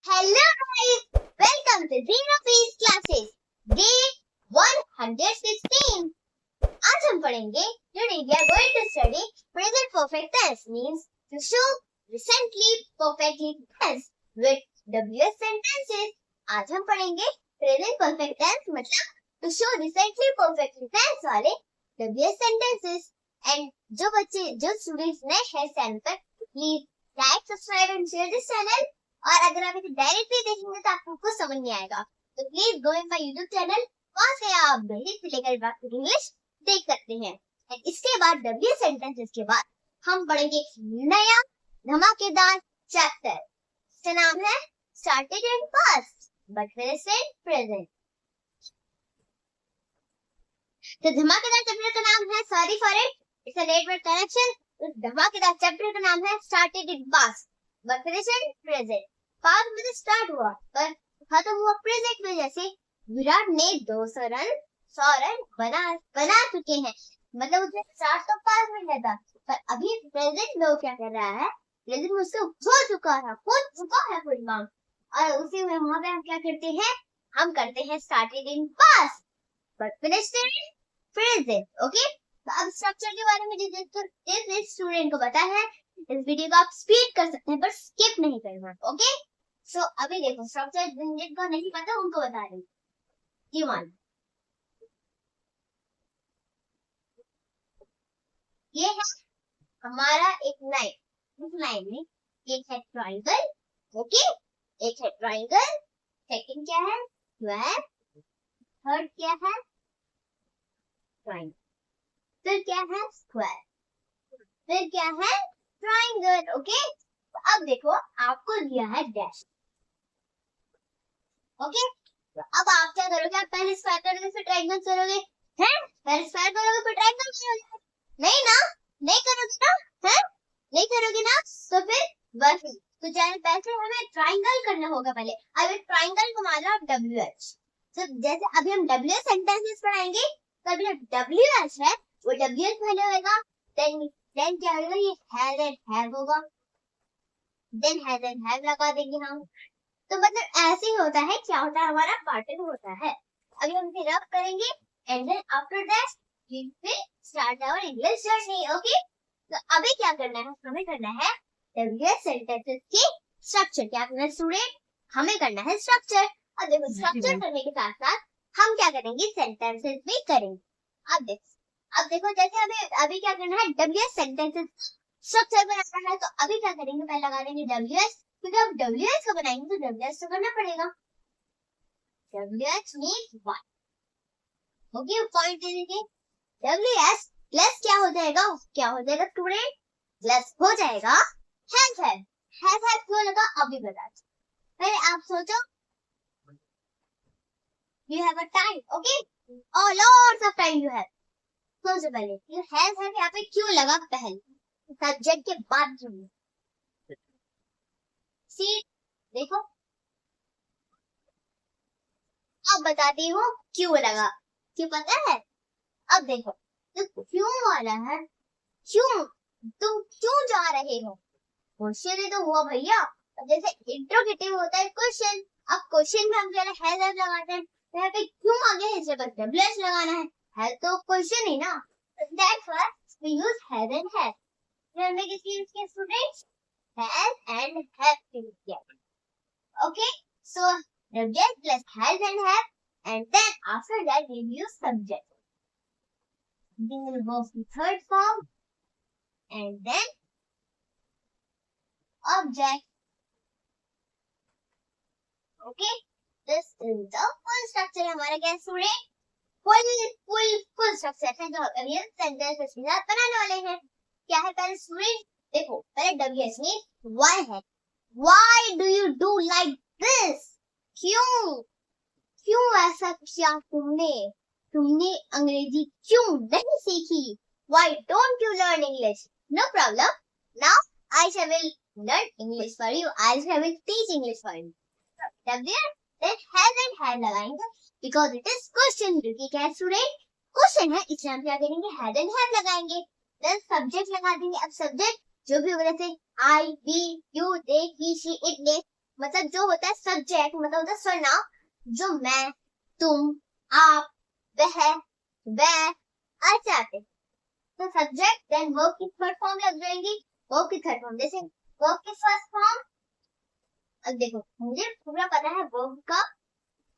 Hello guys, welcome to Zero Fees Classes, Day 116. आज हम पढ़ेंगे Today we are going to study present perfect tense means to show recently perfectly tense with WS sentences. आज हम पढ़ेंगे present perfect tense मतलब to show recently perfectly tense वाले WS sentences. And जो students नए हैं चैनल पर, please like, subscribe and share this channel. और अगर आप इसे डायरेक्टली देखेंगे तो आपको कुछ समझ नहीं आएगा, तो please go in my YouTube channel, वहां से आप बेसिक से लेकर इंग्लिश देख सकते हैं। और इसके बाद डब्ल्यू सेंटेंसेस के बाद हम पढ़ेंगे एक नया धमाकेदार चैप्टर, इसका नाम है started and past but present present. तो धमाकेदार चैप्टर का नाम है, sorry for it's a late word correction, धमाकेदार चैप्टर का नाम है started in past but present present. Past में स्टार्ट हुआ पर खत्म हुआ प्रेजेंट में, जैसे विराट ने 200 रन बना चुके हैं, मतलब उसने स्टार्ट तो पास्ट में किया था पर अभी प्रेजेंट में वो क्या कर रहा है, प्रेजेंट में उससे हो चुका है फुल काम, और उसी में वहां पे हम क्या करते हैं, हम करते हैं started in past but finished in present. Okay, तो अब स्ट्रक्चर के बारे में जिस स्टूडेंट को पता है इस वीडियो को आप स्पीड कर सकते हैं पर स्किप नहीं करना। ओके, सो अभी देखो स्ट्रक्चर जिनको नहीं पता उनको बता रही हूँ। ये है हमारा एक लाइन, इस लाइन में एक है ट्रायंगल, ओके, एक है ट्रायंगल, सेकंड क्या है स्क्वायर, थर्ड क्या है ट्रायंगल, फिर क्या है स्क्वायर, फिर क्या है ट्रायंगल। ओके, तो अब देखो आपको दिया है डैश। ओके, तो अब आप क्या करोगे, आप पहले स्क्वायर करोगे फिर ट्रायंगल करोगे, हैं? पहले स्क्वायर करोगे फिर ट्रायंगल करोगे, नहीं ना, नहीं करोगे ना, हैं? नहीं करोगे ना, तो फिर बस तो पहले हमें ट्रायंगल करना होगा पहले। अब ट्रायंगल को मानो आप WH, तो जैसे अभी हम WH सेंटेंसेस पढ़ाएंगे तो अभी WH है वो WH पहले होगा, देन क्या होगा, ये हैज एंड हैव होगा, देन हैज एंड हैव लगा देंगे हम। तो मतलब ऐसे ही होता है, क्या होता है हमारा पैटर्न होता है। अभी हम इसे रब करेंगे and then after that we will start our English journey. Okay, तो अभी क्या करना है, हमें करना है WH सेंटेंसेस की स्ट्रक्चर। क्या करना है स्टूडेंट, हमें करना है स्ट्रक्चर। और देखो स्ट्रक्चर करने के साथ साथ हम क्या करेंगे, सेंटेंसेस भी करेंगे। अब देखो जैसे अभी क्या करना है, WH सेंटेंसेस स्ट्रक्चर बनाना है, तो अभी क्या करेंगे, पहले लगा देंगे WH, क्योंकि अब WH को बनाएंगे तो WH तो करना पड़ेगा, WH means what. Okay, point दे देंगे WH प्लस क्या हो जाएगा स्टूडेंट, प्लस हो जाएगा हैव क्यों लगा अभी बता, पहले आप सोचो, you have a time, okay, और lots of time you have, सोचो पहले यू हैव यहाँ पे क्यों लगा, पहले सब्जेक्ट के बाद क्यों, सी देखो अब बताती हूँ क्यों लगा, क्यों पता है। अब देखो तो क्यों वाला है, क्यों तुम क्यों जा रहे हो, क्वेश्चन ही तो हुआ भैया। जैसे इंट्रोगेटिव होता है क्वेश्चन, अब क्वेश्चन में हम पहले हैज लगाते हैं, तो यहाँ पे क्यों आ गया है, इसे बस WH लगाना है तो क्वेश्चन ही ना, that's why we use has and have. फिर हमने किसकी यूज किया students, has and have use किया। Okay, so WH plus has and have, and then after that we use subject. We will go to third form and then object. Okay, this is the full structure हमारा क्या student, full structure है जो अभी हम sentences के साथ बनाने वाले हैं। क्या है पहले स्टूडेंट, देखो पहले WH में why है, why do you do like this, क्यों ऐसा किया तुमने अंग्रेजी क्यों नहीं सीखी, why don't you learn English, no problem, now I will learn English for you, I will teach English for you। then has and have लगाएंगे because it is question, क्योंकि क्या है स्टूडेंट क्वेश्चन है, इसलिए हम क्या करेंगे has and have लगाएंगे। then subject लगा देंगे, अब subject जो भी होगा जैसे I, we, you, they, he, she, it, they, मतलब जो होता है सब्जेक्ट, मतलब होता है सर्वनाम, जो मैं, तुम, आप, वह ऐसे आते हैं। तो सब्जेक्ट देन वर्ब की थर्ड फॉर्म लग जाएंगी। वर्ब की थर्ड फॉर्म जैसे वर्ब की फर्स्ट फॉर्म, अब देखो मुझे पूरा पता है वर्ब का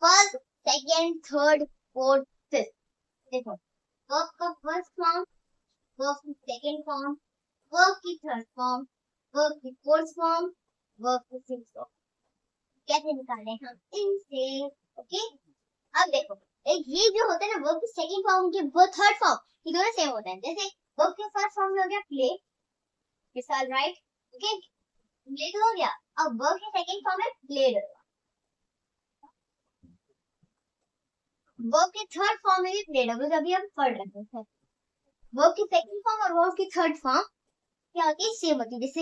first, second, third, fourth, fifth. देखो वर्ब का फर्स्ट फॉर्म, वर्ब की सेकंड फॉर्म, वर्ब की थर्ड फॉर्म, वर्ब की फोर्थ फॉर्म, वर्ब की फिफ्थ फॉर्म। कैसे निकालें हम इनसे? ओके, अब देखो एक ये जो होता है ना वर्ब की सेकंड फॉर्म की वो थर्ड फॉर्म, ये दोनों सेम होते हैं। जैसे वर्ब के फर्स्ट फॉर्म में हो गया play, it's all right, okay, play तो हो गया। अब वर्ब के सेकंड फॉर्म में प्लेड, वर्ब के थर्ड फॉर्म में भी प्लेड होगा, अभी हम पढ़ रहे हैं। वर्ब की सेकंड फॉर्म और वर्ब की थर्ड फॉर्म क्या होती है? सेम होती है। जैसे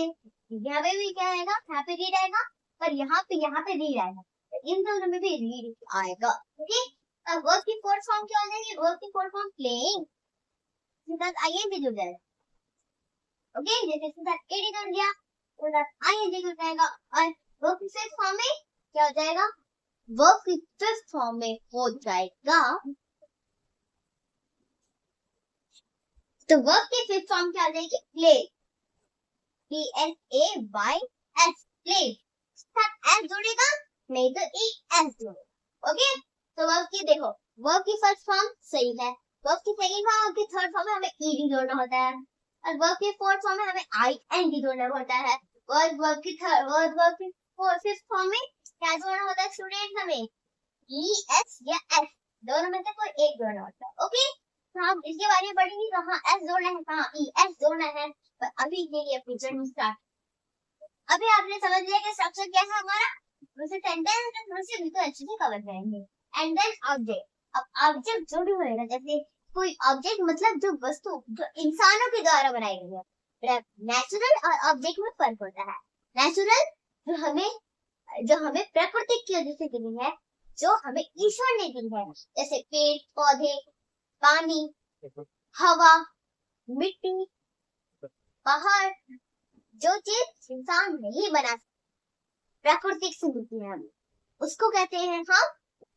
यहाँ पे भी क्या आएगा, यहाँ पे रीड आएगा, पर यहाँ पे रीड आएगा, इन दोनों में भी रीड आएगा। ओके, अब वर्ब की फोर्थ फॉर्म क्या हो जाएगी? वर्ब की फोर्थ फॉर्म प्लेइंग, इसके साथ आईएनजी जुड़ जाएगा। ओके, जैसे इसके साथ एडी जुड़ गया, उसके साथ आईएनजी जुड़ जाएगा। और वर्ब की फिफ्थ फॉर्म में क्या हो जाएगा? वर्ब की फिफ्थ फॉर्म में हो जाएगा, तो वर्ब की फिफ्थ फॉर्म क्या हो जाएगी? प्ले, PLAYS, प्ले, साथ एस जुड़ेगा, नहीं तो ES जुड़ेगा। ओके, तो वर्ब की देखो, वर्ब की फर्स्ट फॉर्म सही है, वर्ब की सेकंड फॉर्म, वर्ब की थर्ड फॉर्म में हमें ED जोड़ना होता है, और वर्ब की फोर्थ फॉर्म में हमें ING जोड़ना होता है। और वर्ब की फिफ्थ फॉर्म में क्या जोड़ना होता है स्टूडेंट? हमें ES या S, दोनों में से कोई एक जोड़ना होता है। ओके, तो हम इसके बारे में पढ़ेंगे, कहाँ S जोड़ना है, कहाँ ES जोड़ना है, पर अभी के लिए अपनी जर्नी स्टार्ट। अभी आपने समझ लिया कि स्ट्रक्चर क्या है हमारा, उसे सेंटेंस थोड़ी सी बिल्कुल अच्छे से कवर करेंगे। एंड देन ऑब्जेक्ट, अब ऑब्जेक्ट जो भी होएगा, जैसे कोई ऑब्जेक्ट मतलब जो वस्तु जो इंसानों के द्वारा बनाई गई है। नेचुरल और ऑब्जेक्ट में फर्क होता है। नेचुरल जो हमें प्रकृति की वजह से दी है, जो हमें ईश्वर ने दी है, जैसे पेड़ पौधे, पानी, हवा, मिट्टी, पहाड़, जो चीज इंसान नहीं बना, प्राकृतिक से मिलती है हमें, उसको कहते हैं हम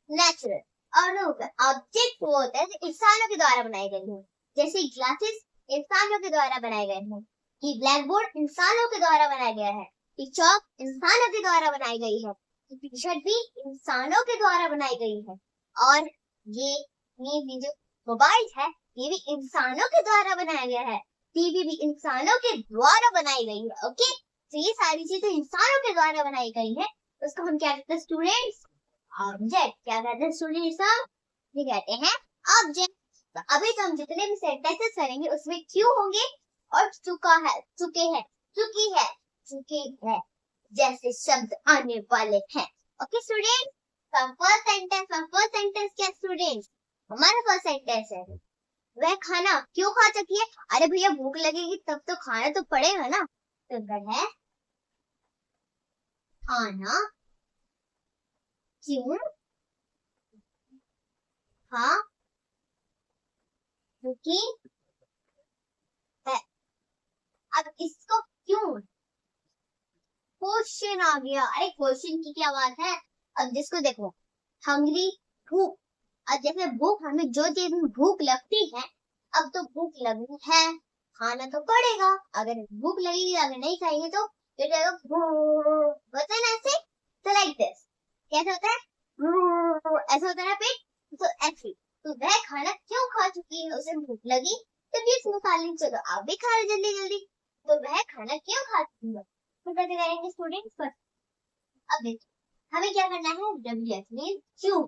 नेचुरल। और ऑब्जेक्ट वो होता है जो इंसानों के द्वारा बनाए गए हैं, जैसे ग्लासेस इंसानों के द्वारा बनाए गए हैं, कि ब्लैक बोर्ड इंसानों के द्वारा बनाया गया है, कि चौक इंसानों के द्वारा बनाई गई है, टी शर्ट भी इंसानों के द्वारा बनाई गई है, और ये जो मोबाइल है ये भी इंसानों के द्वारा बनाया गया है, टीवी भी इंसानों के द्वारा बनाई गई है। ओके, तो ये सारी चीजें इंसानों के द्वारा बनाई गई है, उसको हम क्या कहते हैं स्टूडेंट्स? ऑब्जेक्ट। क्या कहते हैं स्टूडेंट्स? ये कहते हैं ऑब्जेक्ट। तो अभी तो हम जितने भी सेंटेंसेस करेंगे उसमें क्यों होंगे और चुका है, चुके हैं, चुकी है, चुके हैं जैसे शब्द आने वाले हैं। ओके स्टूडेंट्स, फर्स्ट सेंटेंस क्या स्टूडेंट्स? हमारा फर्स्ट सेंटेंस है वह खाना क्यों खा चुकी है? अरे भैया भूख लगेगी तब तो खाना तो पड़ेगा ना, तो वह खाना क्यों खा चुकी है। अब इसको क्यों, क्वेश्चन आ गया। अरे क्वेश्चन की क्या बात है? अब जिसको देखो हंग्री, भूख, अब जैसे भूख, हमें जो चीज में भूख लगती है, अब तो भूख लगी है, खाना तो पड़ेगा, अगर भूख लगेगी अगर नहीं खाएंगे तो फिर होता है ना ऐसे, तो लाइक दिस, कैसे होता है? ऐसा होता है ना पेट, तो ऐसे, तो वह खाना क्यों खा चुकी है, उसे भूख लगी तो भी उसमें खा ली, चलो आप भी खा लो जल्दी जल्दी, तो वह खाना क्यों खा चुकी है, तो कैसे करेंगे स्टूडेंट्स? पर अब देखिए हमें क्या करना है, WH मीन क्यों,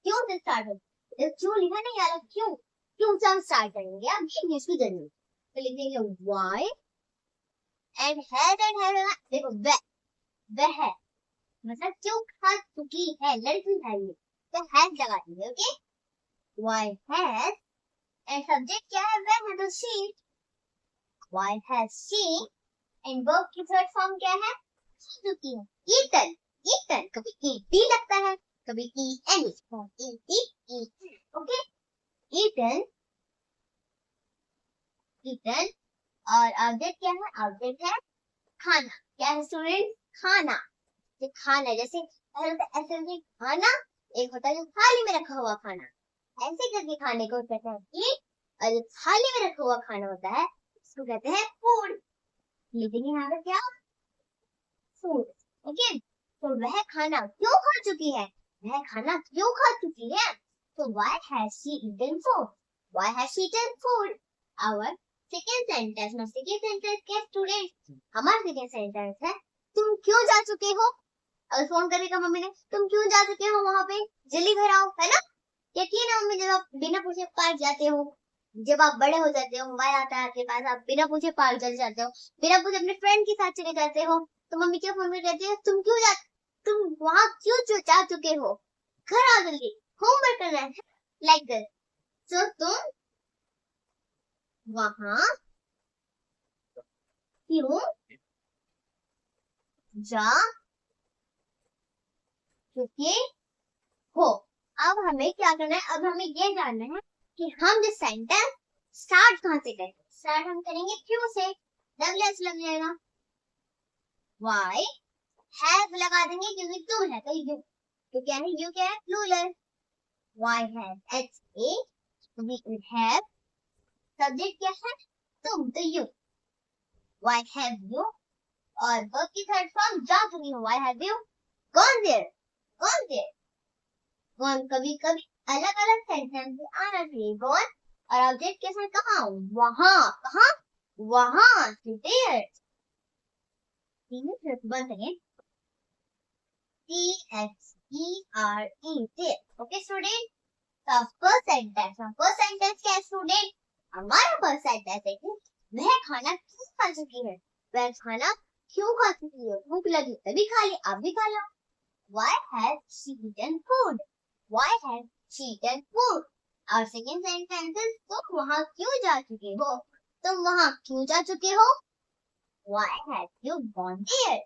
क्यों से स्टार्ट हो, क्यों लिखा नहीं यार, क्यों से हम स्टार्ट करेंगे, अब ये इंग्लिश की जरूरत, तो लिखेंगे why एंड है, देखो वह मतलब क्यों खा चुकी है, लड़की है ये, तो हैज लगा देंगे। Okay, why has, and subject क्या है? वह है, तो she, why has she, and verb की थर्ड फॉर्म क्या है? चुकी है, eaten, eaten, कभी ET लगता है, कभी EN, ओके, eaten, eaten, और ऑब्जेक्ट क्या है? ऑब्जेक्ट है खाना। क्या है स्टूडेंट? खाना। ये खाना, जैसे ऐसे होता है खाना, एक होता है जो थाली में रखा हुआ खाना, ऐसे करके खाने को कहते हैं ईट, और जो थाली में रखा हुआ खाना होता है उसको कहते हैं फूड। लेकिन यहाँ पे क्या फूड, ओके। तो वह खाना क्यों खा चुकी है, वह खाना क्यों खा चुकी है, तो why has she eaten food, why has she eaten food। our second sentence में second sentence क्या स्टूडेंट, हमारा second sentence है तुम क्यों जा चुके हो। और फोन करेगा मम्मी ने, तुम क्यों जा चुके हो वहां पे, जल्दी घर आओ, है ना। यकीन है मम्मी, जब आप बिना पूछे पार्क जाते हो, जब आप बड़े हो जाते हो, मोबाइल आता है आपके पास, आप बिना पूछे पार्क चले जाते हो, बिना पूछे अपने फ्रेंड के साथ चले जाते हो, तो मम्मी क्या फोन में कहती है तुम क्यों जा, तुम वहां क्यों जा चुके हो, घर आओ जल्दी, होमवर्क करना है, लाइक दिस। सो तुम वहां क्यों जा चुके हो। अब हमें क्या करना है, अब हमें ये जानना है कि हम जो सेंटेंस स्टार्ट कहाँ से करें। स्टार्ट हम करेंगे क्यों से, डब्ल्यू लग जाएगा, वाई हैव लगा देंगे क्योंकि तुम है तो यू, तो क्या है यू, क्या है प्लूरल, वाई हैव एच ए, वी हैव, सब्जेक्ट क्या है तुम तो यू, वाई हैव यू, और वर्ब की थर्ड फॉर्म जा चुकी हो, why have you gone there, gone there. Gone कभी कभी अलग अलग सेंटेंस में आना चाहिए, गॉन और ऑब्जेक्ट के साथ कहाँ, वहां, कहाँ वहां, there. once again, T-H-E-R-E, there, okay student। तो फर्स्ट सेंटेंस क्या है स्टूडेंट, हमारा फर्स्ट सेंटेंस है कि वह खाना क्यों खा चुकी है, वह खाना क्यों खा चुकी है, भूख लगी तभी खा ली, आप भी खा लो। Why has she eaten food? Why has she eaten food? और सेकेंड सेंटेंस है तुम वहां क्यों जा चुके हो, तुम वहां क्यों जा चुके हो। Why have you gone there?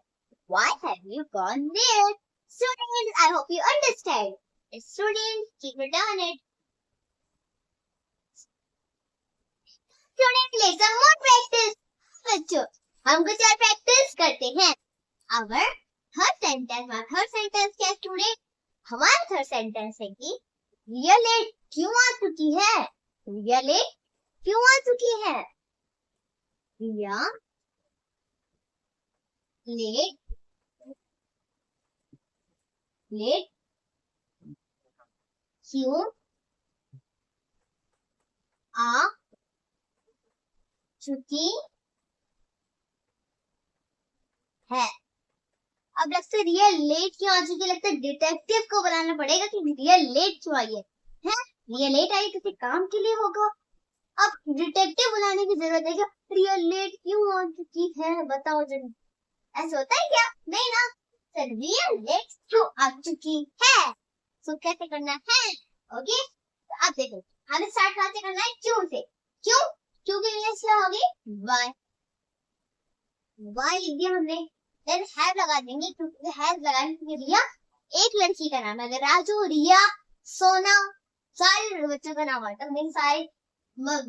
Why have you gone there? Students, I hope you understand. Students, keep it on it. Students, let's some more practice. बच्चों, हम कुछ और प्रैक्टिस करते हैं। Our थर्ड सेंटेंस क्या स्टूडेंट, हमारा थर्ड सेंटेंस है कि रिया लेट क्यों आ चुकी है, रिया लेट क्यों आ चुकी है, रिया लेट लेट क्यों आ चुकी है। अब लगता है रिया लेट क्यों आ चुकी है, लगता है डिटेक्टिव को बुलाना पड़ेगा कि रिया लेट क्यों आई है, रिया लेट आई किसी काम के लिए होगा। अब डिटेक्टिव बुलाने की जरूरत है क्या, रिया लेट क्यों आ चुकी है बताओ जरा, ऐसा होता है क्या, नहीं ना। सर रिया लेट क्यों आ चुकी है, तो कैसे करना है, ओके। तो अब देखो हमें स्टार्ट कहाँ से करना है, क्यों से, क्यों, क्यों की इंग्लिश क्या होगी, वाई, वाई लिख दिया हमने, देन हैव लगा देंगे क्योंकि हैव लगाने क्योंकि रिया एक लड़की का नाम है, अगर राजू, रिया, सोना सारे बच्चों का नाम आता है, सारे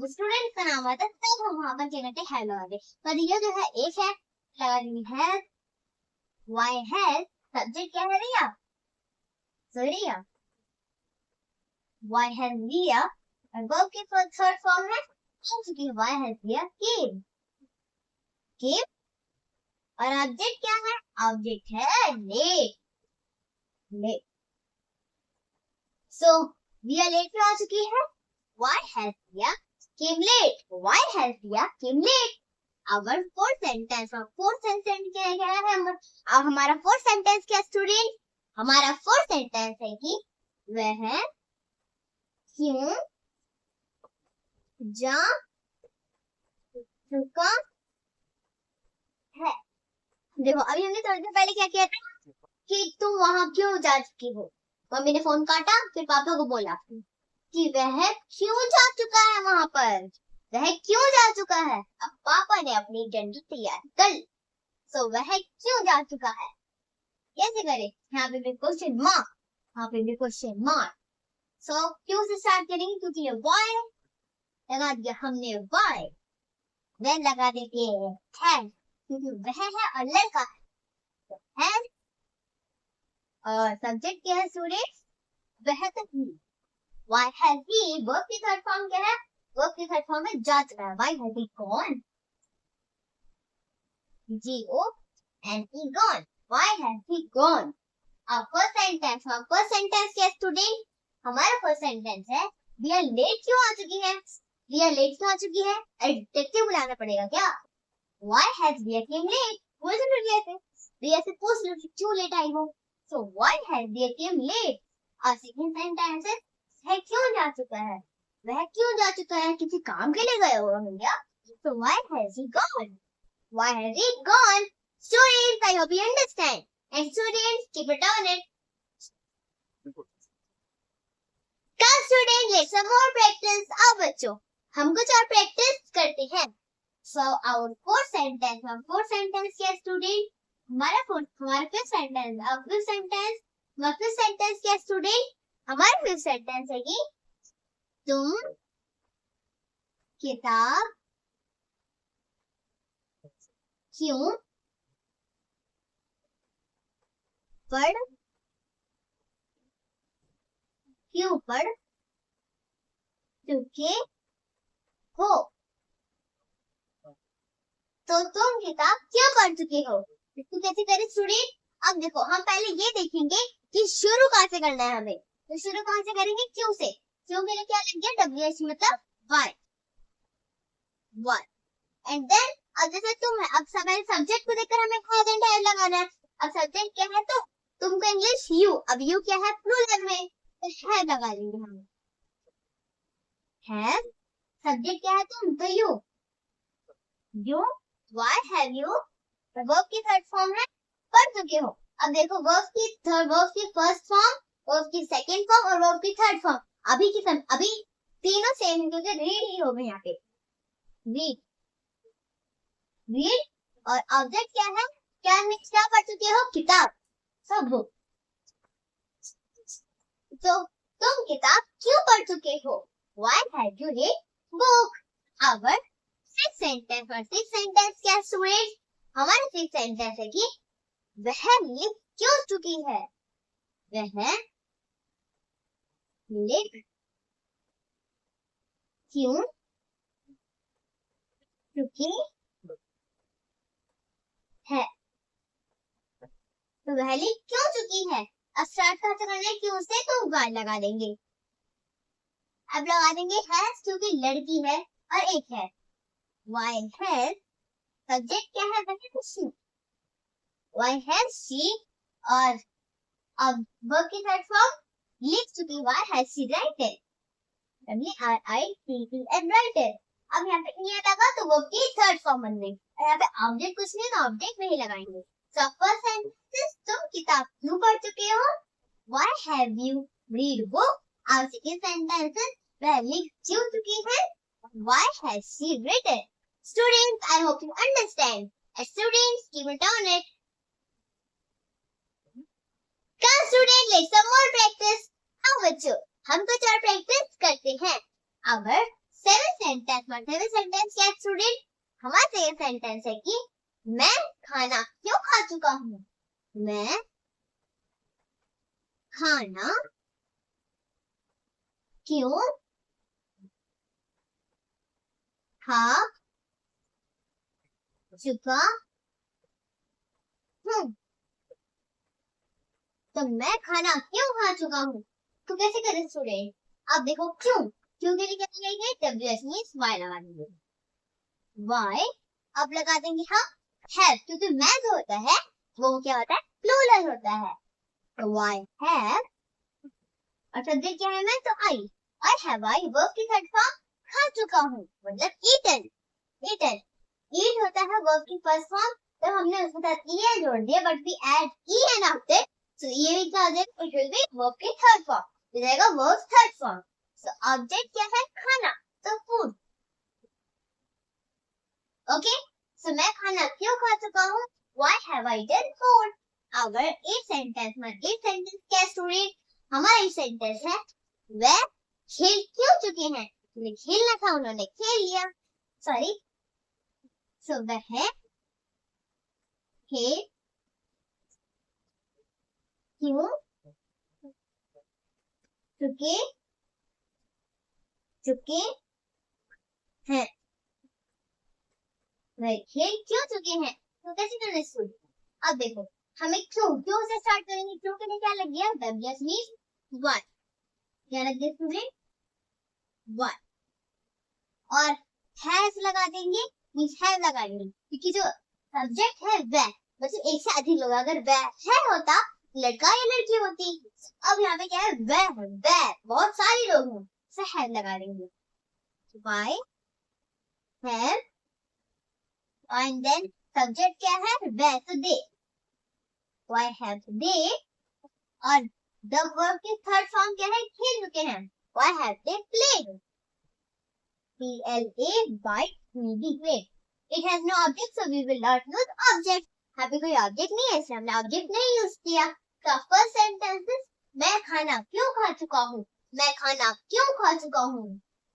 स्टूडेंट का नाम आता है, तब हम वहां पर क्या करते हैं, हैव लगा दे। पर रिया जो है एक है, लगा देंगे हैव, वाई हैव, सब्जेक्ट क्या है रिया, सो रिया, वाई हैव रिया, और वर्ब की थर्ड फॉर्म है क्योंकि वाई हैव रिया केम, केम, और ऑब्जेक्ट क्या है, ऑब्जेक्ट है लेट, लेट। सो रिया लेट पे आ चुकी है, why has Riya came late, why has Riya came late। our fourth sentence, और fourth sentence क्या है, हमारा fourth sentence क्या स्टूडेंट, हमारा fourth sentence है कि वह क्यों जा चुका है। देखो अभी हमने थोड़ी देर पहले क्या किया था कि तुम वहां क्यों जा चुकी हो, मम्मी ने फोन काटा, फिर पापा को बोला कि वह क्यों जा चुका है वहां पर, वह क्यों जा चुका है। अब पापा ने अपनी जनरल तैयार कर ली, सो वह क्यों जा चुका है, कैसे करे, यहाँ पे भी क्वेश्चन मार्क, यहाँ पे भी क्वेश्चन मार्क। सो क्यों से स्टार्ट करेंगे क्योंकि ये वाई लगा दिया हमने, वाई, देन लगा देते हैं क्योंकि वह है और लड़का है, और सब्जेक्ट क्या है स्टूडेंट्स? वह तो ही। Why has he? वर्ब की थर्ड फॉर्म क्या है? वर्ब की थर्ड फॉर्म है जा चुका है। Why has he gone? G-O-N-E gone. Why has he gone? Our first sentence. Our first sentence क्या स्टूडेंट? हमारा फर्स्ट सेंटेंस है we are late क्यों आ चुकी है? we are late क्यों आ चुकी है? एडजेक्टिव बुलाना पड़ेगा क्या? Why has Riya came late? बोल तो रिया से। रिया से पूछ लो कि क्यों लेट आई हो? So why has Riya came late? और सेकंड सेंटेंस है क्यों जा चुका है? वह क्यों जा चुका है? किसी काम के लिए गया होगा भैया। So why has he gone? Why has he gone? Students, I hope you understand. And students, keep it on it. Come students, let's some more practice. आओ बच्चों, हम कुछ और प्रैक्टिस करते हैं। So our fourth sentence, क्या student? हमारा fifth sentence, हमारा fifth sentence क्या स्टूडेंट? हमारा fifth sentence है कि तुम किताब क्यों पढ़ चुके हो? तो तुम किताब क्यों पढ़ चुके हो? इसको कैसे करें स्टूडेंट? अब देखो, हम पहले ये देखेंगे कि शुरू कहाँ से करना है हमें। तो शुरू कहाँ से करेंगे? क्यों से। क्यों के लिए क्या लग गया? WH मतलब why। एंड देन अब जैसे तुम है, अब पहले सब्जेक्ट को देखकर हमें हैज एंड हैव लगाना है। अब सब्जेक्ट क्या है? तो तुमको इंग्लिश यू, अब यू क्या है? प्लूरल में, तो हैव लगा देंगे हम। हैव सब्जेक्ट क्या है? तुम, तो you. Why have you? Verb की थर्ड फॉर्म है पढ़ चुके हो। अब देखो वर्ब की फर्स्ट फॉर्म, वर्ब की सेकंड फॉर्म और वर्ब की थर्ड फॉर्म अभी तीनों सेम है क्योंकि रीड ही होगा यहाँ पे। रीड और ऑब्जेक्ट क्या है? क्या पढ़ चुके हो? किताब, सब बुक। तो तुम किताब क्यों पढ़ चुके हो? Why have you read book? Our six sentence क्या स्टूडेंट? हमारा सिक्स सेंटेंस है कि वह लिख क्यों चुकी है? वह लिख क्यों चुकी है? तो वह लिख क्यों चुकी है? अब स्टार्ट कहाँ से करना है? क्यों से, तो गार्ड लगा देंगे। अब लगा देंगे हैज क्योंकि लड़की है और एक है। Why has सब्जेक्ट क्या है? वह खुशी। Why has she और अब वर्ब की थर्ड फॉर्म लिख चुकी। Why has she written? WRITEN written। अब यहाँ पे ये लगा तो वर्ब की थर्ड फॉर्म बन गई। यहाँ पे ऑब्जेक्ट कुछ नहीं तो ऑब्जेक्ट नहीं लगाएंगे। So first sentence तुम किताब क्यों पढ़ चुके हो? Why have you read book? और second sentence वह लिख क्यों चुकी है? Why has she written? Students, I hope you understand. As students, keep it on it. Come students, let's some more practice. अब बच्चों, हम कुछ और प्रैक्टिस करते हैं। अगर सेवन सेंटेंस क्या स्टूडेंट? हमारा सेवन सेंटेंस है कि मैं खाना क्यों खा चुका हूँ? मैं खाना क्यों खा चुका हूँ? तो मैं खाना क्यों खा चुका हूँ? तो कैसे करें स्टूडेंट? अब देखो क्यों के लिए क्या लगाएंगे? WH मींस वाई लगा देंगे। वाई अब लगा देंगे हम हैव क्योंकि मैं जो होता है वो क्या होता है? प्लूरल होता है। तो वाई हैव और सब्जेक्ट क्या है? मैं, तो आई वर्ब की थर्ड फॉर्म खा चुका हूँ मतलब ईटन। ईट होता है वर्ब की फर्स्ट फॉर्म, तो हमने उसके साथ ई जोड़ दिया but we add E N after, so ये भी क्या हो जाएगा? इट विल बी वर्ब की थर्ड फॉर्म, हो जाएगा verb third form. So object क्या है? खाना, तो फूड। ओके, सो मैं खाना क्यों खा चुका हूँ? Why have I eaten food? अगर एक सेंटेंस क्या स्टूडेंट? हमारा एक सेंटेंस है वह खेल क्यों चुके हैं? खेलना था, उन्होंने खेल लिया। सॉरी, सो वह खेल क्यों चुके चुके हैं। वह खेल क्यों चुके हैं, तो कैसे करना स्कूल। अब देखो हमें क्यों से स्टार्ट करेंगे। क्यों के लिए क्या लग गया, WS मीन्स वन, क्या लग गया स्टूडेंट, वन। और हैज लगा देंगे, मीन्स हैव लगा देंगे, क्योंकि जो सब्जेक्ट है वह, मतलब एक से अधिक लोग, अगर वह है होता लड़का या लड़की होती। अब यहाँ पे क्या है, वह बहुत सारे लोग हैं, तो हैव लगा देंगे। Why have, and then subject क्या है, वह, तो दे। Why have they, और the verb की थर्ड फॉर्म क्या है, खेल चुके हैं। Why have they played, P-L-A-Y-E-D, played। It has no object, so we will not use object। यहाँ पे कोई ऑब्जेक्ट नहीं है, इसलिए हमने ऑब्जेक्ट नहीं यूज किया। तो फर्स्ट सेंटेंस, मैं खाना क्यों खा चुका हूँ, मैं खाना क्यों खा चुका हूँ।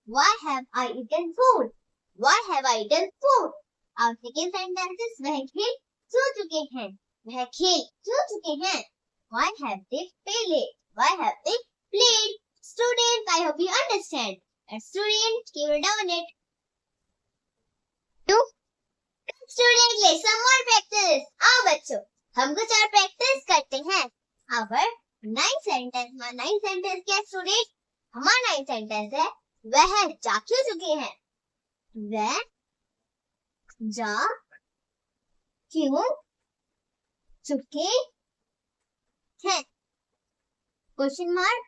Why have I eaten food, Why have I eaten food। और सेकेंड सेंटेंस, वह खेल क्यों चुके हैं, वह खेल क्यों चुके हैं। Why have they played, Why have they played। Students, I hope you understand। And students, keep it down it। Student ले सम मोर प्रैक्टिस। आओ बच्चों हम कुछ और प्रैक्टिस करते हैं। अवर नाइन सेंटेंस क्या स्टूडेंट, हमारा नाइन सेंटेंस है वह जा क्यों चुके हैं, वह जा क्यों चुके हैं, क्वेश्चन मार्क।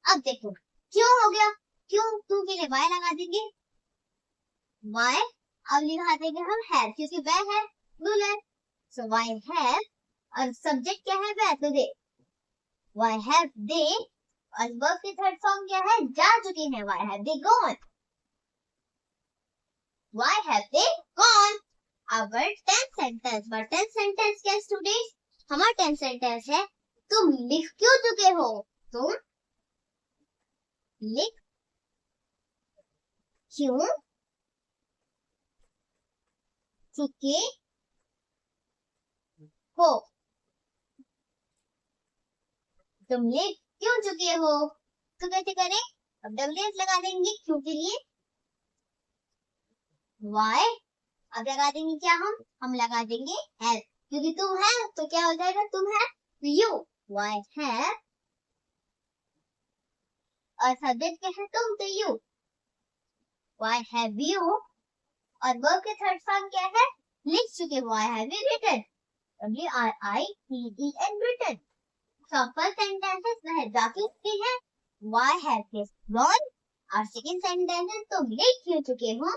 अब देखो क्यों हो गया, क्यों टू के लिए वाई लगा देंगे, वाई। अब लिखा देंगे हम हैव, क्योंकि वह है प्लूरल, सो वाई हैव, और सब्जेक्ट क्या है वह, तो दे। वाई हैव दे, और वर्ब की थर्ड फॉर्म क्या है, जा चुके हैं, why have they gone, why have they gone. Our tenth sentence क्या स्टूडेंट, हमारा टेंथ सेंटेंस है तुम लिख क्यों चुके हो, तुम लिख क्यों चुके हो, तुम लिख क्यों चुके हो। तो कैसे करें, अब WS लगा देंगे क्यों के लिए, वाई। अब लगा देंगे क्या, हम लगा देंगे हैव, क्योंकि तुम है तो क्या हो जाएगा, तुम है यू, वाई हैव, और सब्जेक्ट क्या है तुम, तो यू, वाई हैव यू, और वर्ब के थर्ड फॉर्म क्या है, लिख चुके हो, I have written, WRITEN written. First sentence वह जा चुके हैं, व्हाई हैव दे गॉन, और सेकंड सेंटेंस तुम लिख क्यों चुके हो,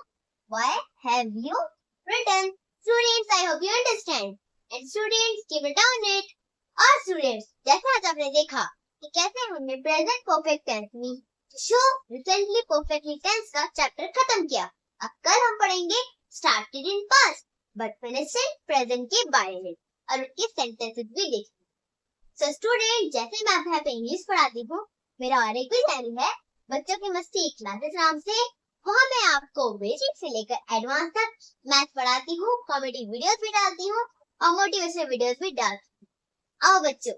why have you written. Students I hope you understand, and students keep it down it. और स्टूडेंट्स जैसे आज आपने देखा कि कैसे हमने प्रेजेंट परफेक्ट टेंस में शो रिसेंटली परफेक्टली टेंस का चैप्टर खत्म किया। अब कल हम पढ़ेंगे started in past but finished in present के बारे में, और उसके सेंटेंसेस भी देखेंगे। सो स्टूडेंट जैसे मैं आपको यहाँ पे इंग्लिश पढ़ाती हूँ, मेरा और एक भी चैनल है बच्चों की मस्ती क्लासेस नाम से, वहाँ मैं आपको बेसिक से लेकर एडवांस तक मैथ पढ़ाती हूँ, कॉमेडी वीडियोस भी डालती हूँ और मोटिवेशनल वीडियोस भी डालती हूँ। आओ बच्चों,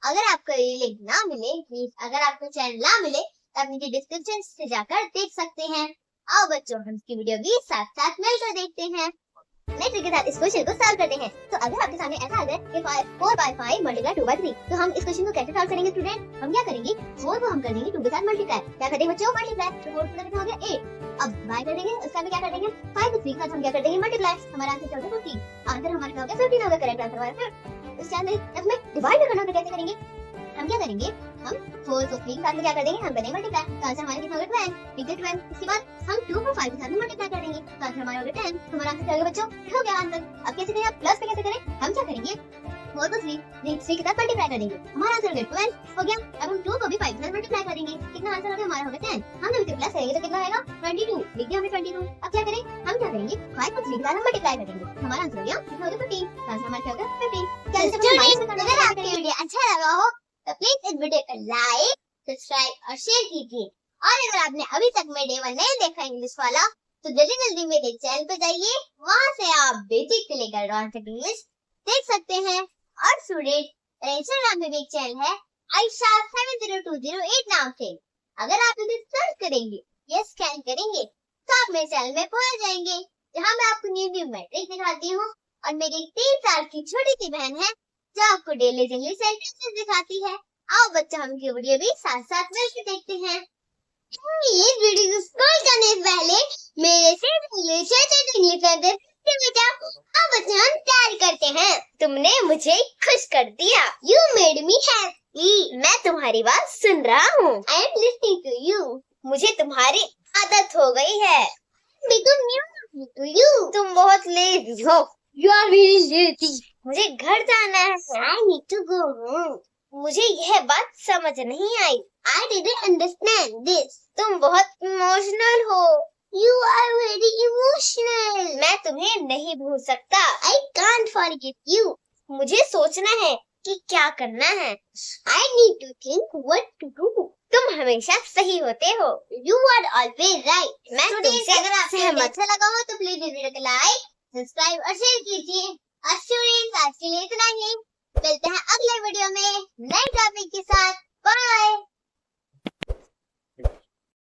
अगर आपको ये लिंक ना मिले, प्लीज अगर आपको चैनल ना मिले तो आप नीचे डिस्क्रिप्शन से जाकर देख सकते हैं। आओ बच्चों हम इसकी वीडियो भी साथ साथ मिलकर देखते हैं। नेक्स्ट के साथ इस क्वेश्चन को सॉल्व करते हैं। तो अगर आपके सामने ऐसा आ जाए कि 4 by 5 मल्टीप्लाई 2 by 3, तो हम इस क्वेश्चन को कैसे सॉल्व करेंगे स्टूडेंट। हम क्या करेंगे, 4 को हम कर देंगे 2 के साथ मल्टीप्लाई, क्या कर देंगे बच्चों मल्टीप्लाई, तो 4 कितना हो गया 8। अब बाय कर देंगे, उसका भी क्या कर देंगे 5 को 3 के साथ हम क्या कर देंगे मल्टीप्लाई, हमारा आंसर क्या होगा 15। आंसर हमारा क्या होगा 15 होगा, करेक्ट आंसर हमारा। इस चांद में हमें डिवाइड करना है, कैसे करेंगे, हम क्या करेंगे, हम 4 को 3 के साथ में क्या कर देंगे, हम करेंगे मल्टीप्लाई, तो आंसर हमारा कितना होगा 12, ठीक है 12। इसके बाद हम 2 को 5 के साथ में मल्टीप्लाई कर देंगे, तो आंसर हमारा होगा 10। हमारा आंसर क्या होगा बच्चों, हो गया आंसर। अब कैसे करें, आप प्लस पे कैसे करें, हम क्या करेंगे 4 को 3 के साथ मल्टीप्लाई कर देंगे, हमारा आंसर हो गया 12 हो गया। अब हम 2 को भी 5 के साथ मल्टीप्लाई करेंगे, कितना आंसर होगा, हमारा होगा 10। हम जब इसे प्लस करेंगे तो कितना आएगा 22, लिख दिया हमने 22। अब क्या करें, हम क्या करेंगे 5 को 3 के साथ हम मल्टीप्लाई करेंगे, हमारा आंसर हो गया कितना होगा 15, आंसर हमारा क्या होगा 15। अगर आपको ये वीडियो अच्छा लगा हो तो प्लीज इस वीडियो को लाइक, सब्सक्राइब और शेयर कीजिए। और अगर आपने अभी तक मेरा डे 1 नहीं देखा इंग्लिश वाला, तो जल्दी जल्दी मेरे चैनल पे जाइए, वहाँ से आप बेसिक से लेकर एडवांस तक इंग्लिश देख सकते हैं। और स्टूडेंट और इंस्टाग्राम पे भी एक चैनल है आयशा 70208 नाम से। अगर आप इसे सर्च करेंगे या स्कैन करेंगे तो आप मेरे चैनल में पहुंच जाएंगे, जहां मैं आपको न्यू मैट्रिक दिखाती हूँ और मेरी 3 साल की छोटी सी बहन है जो आपको डेली इंग्लिश सेंटेंसेस दिखाती है। आओ बच्चा, हम की वीडियो भी साथ साथ मिलकर देखते हैं। इस वीडियो को स्क्रॉल करने से पहले मेरे से इंग्लिश सेंटेंस बेटा अब बच्चा हम तैयार करते हैं। तुमने मुझे खुश कर दिया। You made me happy. मैं तुम्हारी बात सुन रहा हूँ। I am listening to you. मुझे तुम्हारी आदत हो गई है। Become new to you. तुम बहुत लेजी हो। You are very lazy. मुझे घर जाना है। I need to go home. मुझे यह बात समझ नहीं आई। I didn't understand this. तुम बहुत इमोशनल हो। You are very emotional. मैं तुम्हें नहीं भूल सकता। I can't forget you. मुझे सोचना है कि क्या करना है। I need to think what to do. तुम हमेशा सही होते हो। You are always right. मैं तुमसे अगर आपको अच्छा लगा हो तो प्लीज वीडियो को लाइक, सब्सक्राइब और शेयर कीजिए। और स्टूडेंट्स, आज के लिए इतना ही। मिलते हैं अगले वीडियो में नए टॉपिक के साथ। बाय।